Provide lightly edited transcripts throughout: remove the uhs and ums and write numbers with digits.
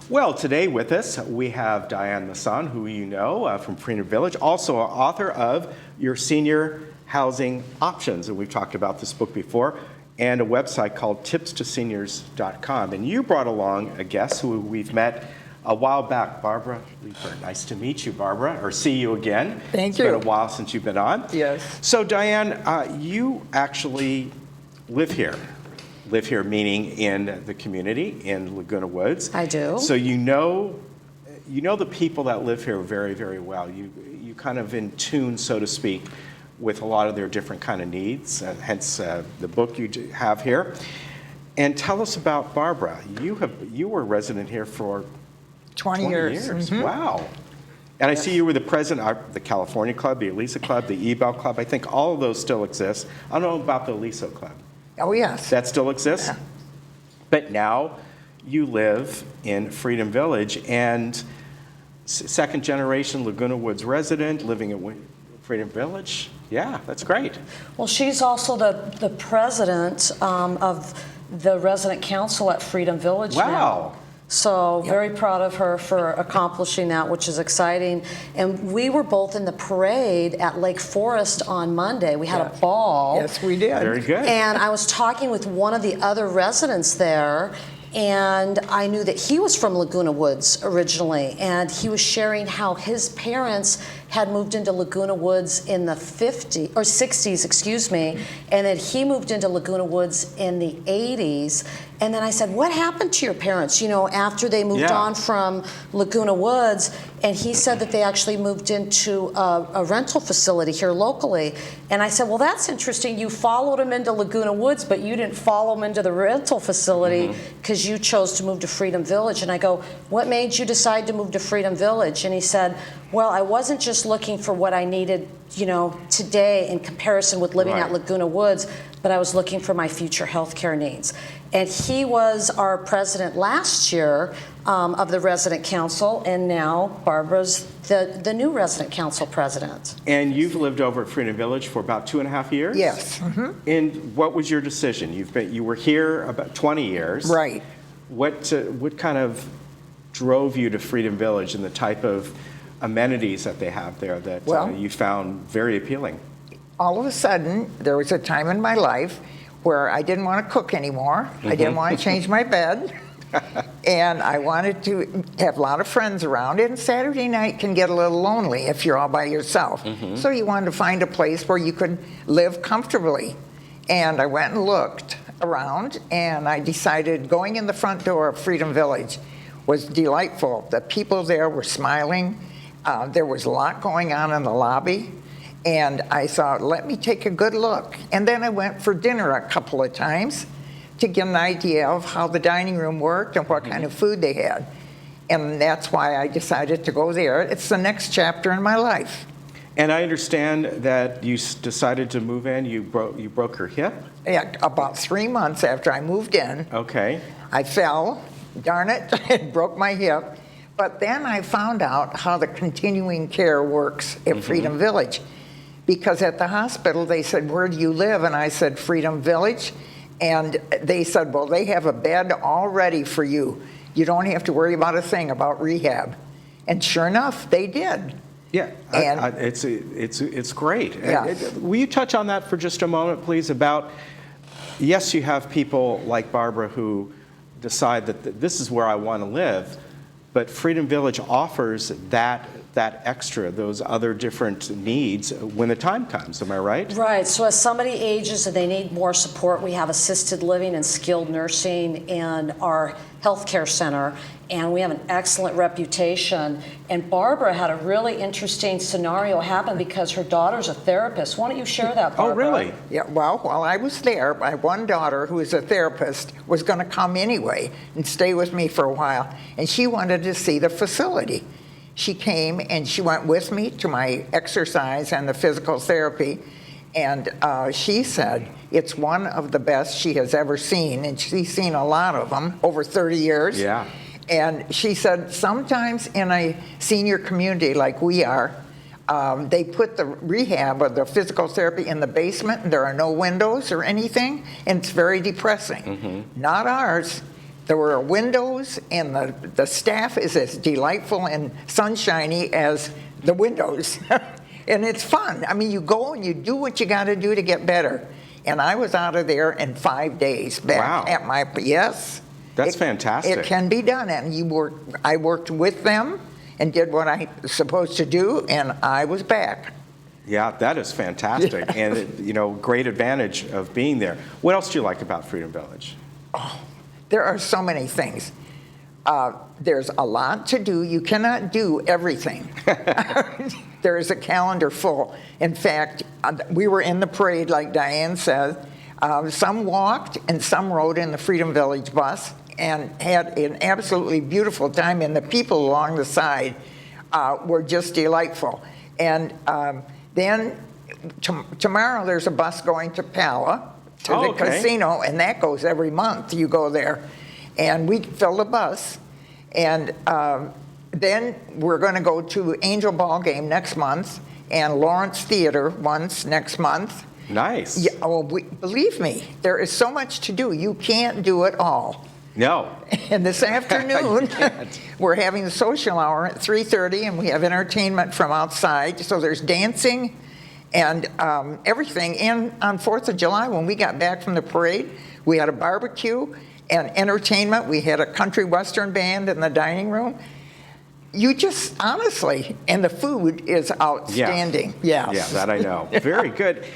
Well, today with us, we have Diane Masson, who you know from Freedom Village, also an author of Your Senior Housing Options, and we've talked about this book before, and a website called tipstoseniors.com. And you brought along a guest who we've met a while back, Barbara Leeper. Nice to meet you, Barbara, or see you again. Thank you. It's been a while since you've been on. Yes. So, Diane, you actually live here. Live here meaning in the community in Laguna Woods. I do. So you know the people that live here very, very well. You kind of in tune, so to speak, with a lot of their different kind of needs, hence the book you have here. And tell us about Barbara. You were a resident here for 20 years. Mm-hmm. Wow. And yes. I see you were the president of the California Club, the Elisa Club, the Ebel Club. I think all of those still exist. I don't know about the Elisa Club. Oh, yes. That still exists? Yeah. But now you live in Freedom Village, and second generation Laguna Woods resident living in Freedom Village. Yeah, that's great. Well, she's also the president of the resident council at Freedom Village now. Wow. So very proud of her for accomplishing that, which is exciting. And we were both in the parade at Lake Forest on Monday. We had a ball. Yes, we did. Very good. And I was talking with one of the other residents there, and I knew that he was from Laguna Woods originally, and he was sharing how his parents had moved into Laguna Woods in the 60s, excuse me, and that he moved into Laguna Woods in the 80s. And then I said, what happened to your parents, after they moved on from Laguna Woods? And he said that they actually moved into a rental facility here locally. And I said, well, that's interesting. You followed them into Laguna Woods, but you didn't follow them into the rental facility because you chose to move to Freedom Village. And I go, what made you decide to move to Freedom Village? And he said, well, I wasn't just looking for what I needed, today in comparison with living at Laguna Woods, but I was looking for my future healthcare needs. And he was our president last year of the resident council, and now Barbara's the new resident council president. And you've lived over at Freedom Village for about 2.5 years? Yes. Mm-hmm. And what was your decision? You were here about 20 years. Right. What kind of drove you to Freedom Village and the type of amenities that they have there that you found very appealing? All of a sudden, there was a time in my life where I didn't want to cook anymore. I didn't want to change my bed. And I wanted to have a lot of friends around. And Saturday night can get a little lonely if you're all by yourself. So you wanted to find a place where you could live comfortably. And I went and looked around, and I decided going in the front door of Freedom Village was delightful. The people there were smiling. There was a lot going on in the lobby. And I thought, let me take a good look. And then I went for dinner a couple of times to get an idea of how the dining room worked and what kind of food they had. And that's why I decided to go there. It's the next chapter in my life. And I understand that you decided to move in. You broke your hip? Yeah, about 3 months after I moved in. Okay. I fell, darn it, and broke my hip. But then I found out how the continuing care works at Freedom Village. Because at the hospital, they said, where do you live? And I said, Freedom Village. And they said, well, they have a bed all ready for you. You don't have to worry about a thing about rehab. And sure enough, they did. Yeah, and it's great. Yeah. Will you touch on that for just a moment, please, about, yes, you have people like Barbara who decide that this is where I want to live, but Freedom Village offers that extra, those other different needs when the time comes. Am I right? Right. So as somebody ages and they need more support, we have assisted living and skilled nursing in our healthcare center, and we have an excellent reputation. And Barbara had a really interesting scenario happen because her daughter's a therapist. Why don't you share that, Barbara? Oh, really? Yeah, well, while I was there, my one daughter, who is a therapist, was going to come anyway and stay with me for a while, and she wanted to see the facility. She came and she went with me to my exercise and the physical therapy, and she said it's one of the best she has ever seen, and she's seen a lot of them over 30 years. Yeah. And she said sometimes in a senior community like we are, they put the rehab or the physical therapy in the basement, and there are no windows or anything, and it's very depressing. Not ours. There were windows, and the staff is as delightful and sunshiny as the windows. And it's fun. I mean, you go and you do what you got to do to get better. And I was out of there in 5 days back at my, yes. That's fantastic. It can be done. And I worked with them and did what I was supposed to do, and I was back. Yeah, that is fantastic. And, you know, great advantage of being there. What else do you like about Freedom Village? Oh, there are so many things. There's a lot to do. You cannot do everything. There is a calendar full. In fact, we were in the parade, like Diane said. Some walked and some rode in the Freedom Village bus and had an absolutely beautiful time. And the people along the side were just delightful. And then tomorrow there's a bus going to Pala, to the casino, and that goes every month. You go there. And we fill the bus. And then we're going to go to Angel Ball Game next month and Lawrence Theater once next month. Nice. Yeah, well, believe me, there is so much to do. You can't do it all. No. And this afternoon, we're having the social hour at 3:30, and we have entertainment from outside. So there's dancing and everything. And on 4th of July, when we got back from the parade, we had a barbecue and entertainment. We had a country western band in the dining room. You just, honestly, and the food is outstanding. Yeah, Yes. yeah, that I know. Very good.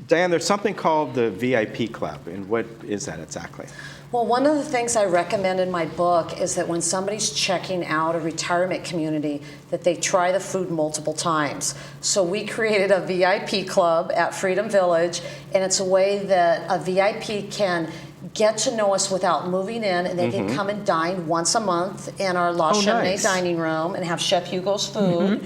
Diane, there's something called the VIP Club, and what is that exactly? Well, one of the things I recommend in my book is that when somebody's checking out a retirement community, that they try the food multiple times. So we created a VIP club at Freedom Village, and it's a way that a VIP can get to know us without moving in, and they can come and dine once a month in our La Cheminée dining room and have Chef Hugo's food.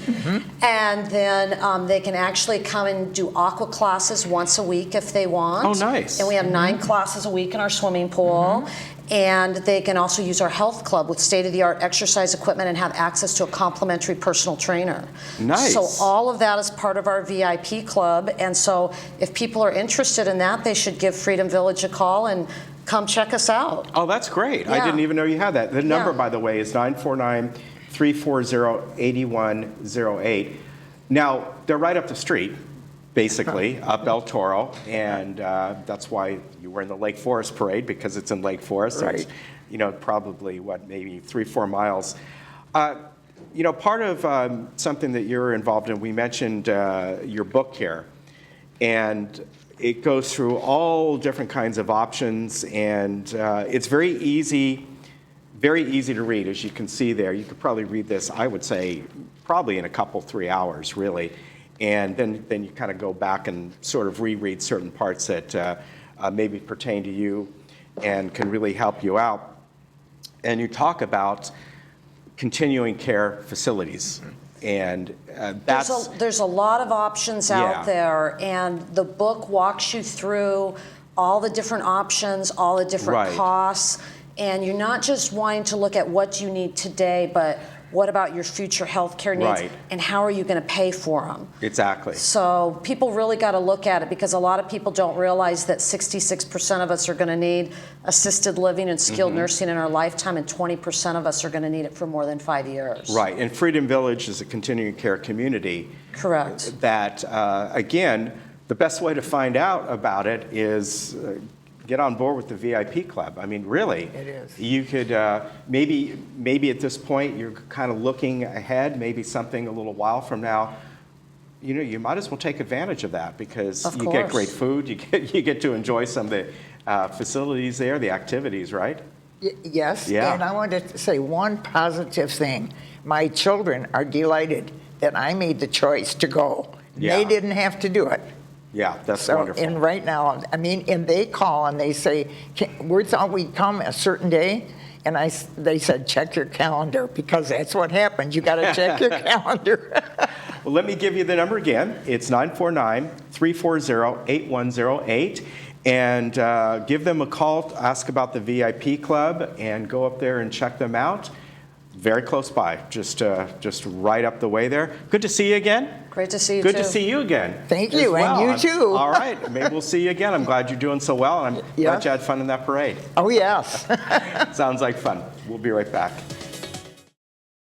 And then they can actually come and do aqua classes once a week if they want. Oh, nice. And we have 9 classes a week in our swimming pool. And they can also use our health club with state-of-the-art exercise equipment and have access to a complimentary personal trainer. Nice. So all of that is part of our VIP club. And so if people are interested in that, they should give Freedom Village a call and come check us out. Oh, that's great. Yeah. I didn't even know you had that. The number, Yeah. by the way, is 949-340-8108. Now, they're right up the street, basically, up El Toro, and that's why you were in the Lake Forest Parade, because it's in Lake Forest. So it's, you know, probably, maybe 3-4 miles. You know, part of something that you're involved in, we mentioned your book here, and it goes through all different kinds of options, and it's very easy to read, as you can see there. You could probably read this, I would say, probably in a couple, 3 hours, really. And then you kind of go back and sort of reread certain parts that maybe pertain to you and can really help you out. And you talk about continuing care facilities. And there's a lot of options out there, and the book walks you through all the different options, all the different costs, and you're not just wanting to look at what you need today, but what about your future health care needs, and how are you going to pay for them? Exactly. So people really got to look at it, because a lot of people don't realize that 66% of us are going to need assisted living and skilled nursing in our lifetime, and 20% of us are going to need it for more than 5 years. Right, and Freedom Village is a continuing care community. Correct. That, again, the best way to find out about it is get on board with the VIP club. I mean, really. It is. You could, maybe at this point, you're kind of looking ahead, maybe something a little while from now. You know, you might as well take advantage of that, because you get great food, you get to enjoy some of the facilities there, the activities, right? Yes, Yeah. and I wanted to say one positive thing. My children are delighted that I made the choice to go. Yeah. They didn't have to do it. Yeah, that's So, wonderful. and right now, I mean, and they call and they say, we thought we'd come a certain day, and they said, check your calendar, because that's what happens. You got to check your calendar. Well, let me give you the number again. It's 949-340-8108. And give them a call, ask about the VIP club, and go up there and check them out. very close by, just right up the way there. Good to see you again. Great to see you, Good too. to see you again. Thank as you, and well. you too. All right, maybe we'll see you again. I'm glad you're doing so well, and I'm glad Yes. you had fun in that parade. Oh, yes. Sounds like fun. We'll be right back.